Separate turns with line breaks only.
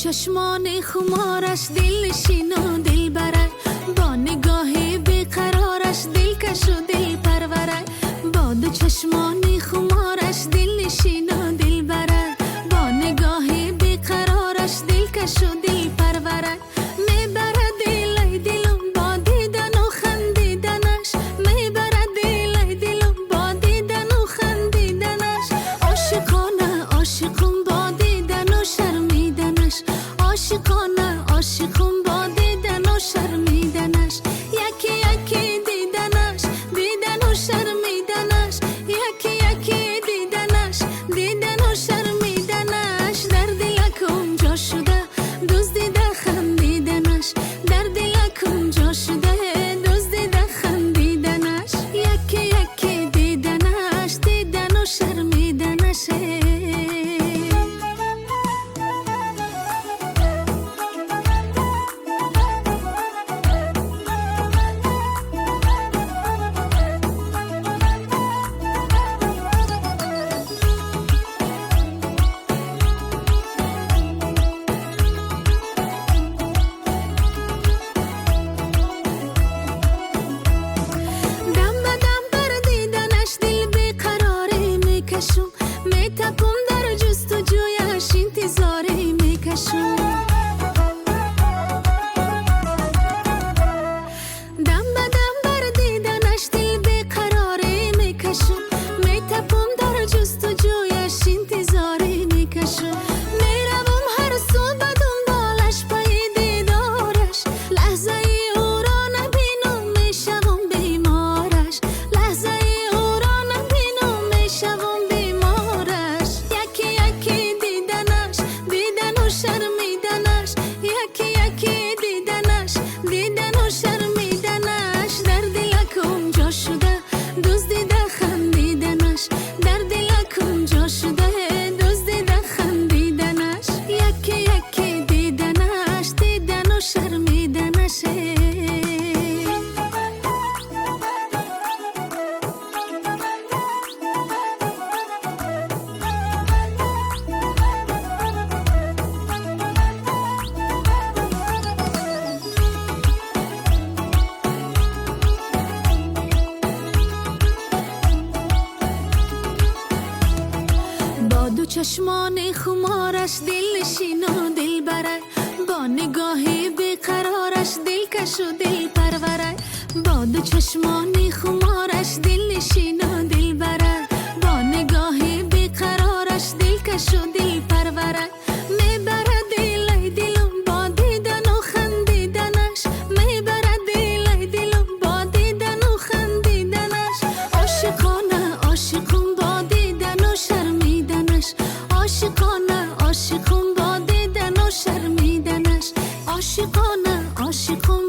چشمان خمارش دل نشین و دل بره، با نگاه بیقرارش دل کش و دل پروره. با دو چشمان خمارش دل نشین و دل بره، با نگاه بیقرارش دل کش و دل پروره. میبره دل دلم با دیدن و خندیدنش، میبره دل دلم با دیدن و خندیدنش. عاشقانه عاشقم با دیدن و شرمیدنش، عاشقانه عاشقم با دیدن و شرمیدنش. یکی یکی دیدنش دیدن و شرمیدنش، یکی یکی دیدنش دیدن و شرمیدنش. در دلکم جا شده دزدیده خندیدنش، در دلکم جا شده دزدیده خندیدنش. یکی یکی دیدنش دیدن و شرمیدنش. میتپم در جستجویش انتظاری میکشم، دم به دم بر دیدنش دل بیقراری میکشم. میتپم در جستجویش انتظاری میکشم. میروم هر سو به دنبالش پی دیدارش، لحظه ای او را نبینم میشوم بیمارش، لحظه ای او را نبینم میشوم بیمارش. یکی یکی دیدنش دیدن و شرمیدنش، یکی یکی دیدنش دیدن و شرمیدنش. در دلکم جا شده دزدیده خندیدنش، در دلکم جا شده دزدیده خندیدنش. یکی یکی دیدنش دیدن و شرمیدنش. با دو چشمان خمارش دل نشین و دل بره، با نگاهی بیقرارش دل کش و دل پروره. با دو چشمان خمارش دل نشین و دل بره، با نگاهی بیقرارش دل کش و دل پروره. میبره دل دلم با دیدن و خندیدنش، میبره دل دلم با دیدن و خندیدنش. عاشقانه عاشقم با دیدن و شرمیدنش، عاشقانه عاشقم با دیدن و شرمیدنش. عاشقانه عاشقم